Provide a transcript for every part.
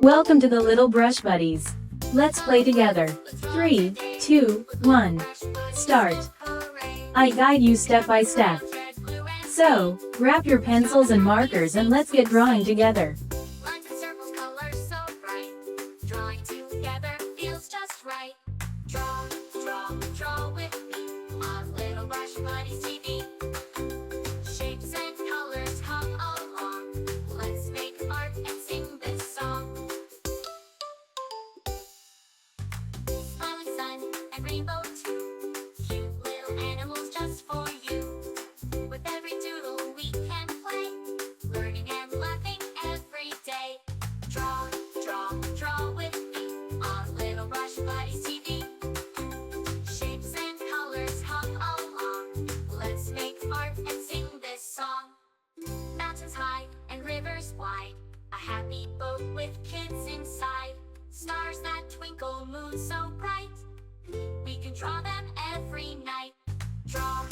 Welcome to the Little Brush Buddies. Let's play together. 3, 2, 1. Start. I guide you step by step. So, grab your pencils and markers and let's get drawing together. Draw with me on Little Brush Buddies TV. Shapes and colors come along. Let's make art and sing this song. Smiling sun and rainbow too. Cute little animals just for you. With every doodle we can play, learning and laughing every day. Draw with me on Little Brush Buddies TV. Shapes and colors come along. Let's make art and sing this song. Mountains high and rivers wide, a happy boat with kids inside. Stars that twinkle, moon so bright, we can draw them every night. Draw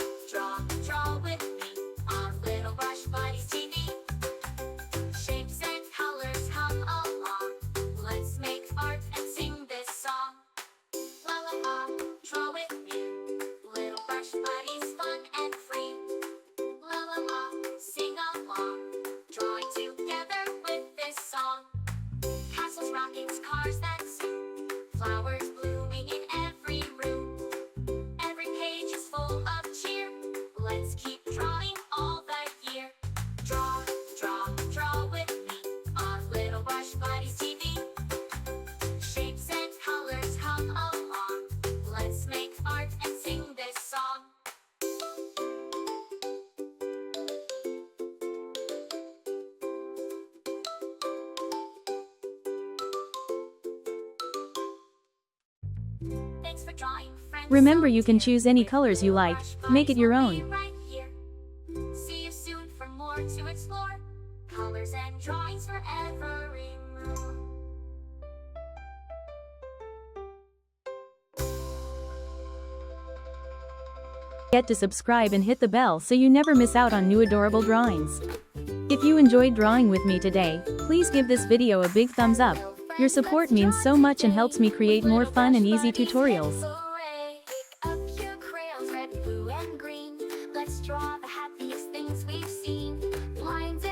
with me on Little Brush Buddies TV. Shapes and colors come along. Let's make art and sing this song. La la la, draw with me. Little Brush Buddies, fun and free. La la la, sing along. Drawing together with this song. Castles, rockets, cars that zoom. Flowers blooming in every room. Every page is full of cheer. Let's keep drawing all the year. Draw with me on Little Brush Buddies TV. Shapes and colors come along. Let's make art and sing this song. Thanks for drawing, friends. Remember, you can choose any colors you like. Make it your own. Right here. See you soon for more to explore. Colors and drawings for every mood. Get to subscribe and hit the bell so you never miss out on new adorable drawings. If you enjoyed drawing with me today, please give this video a big thumbs up. Your support means so much and helps me create more fun and easy tutorials.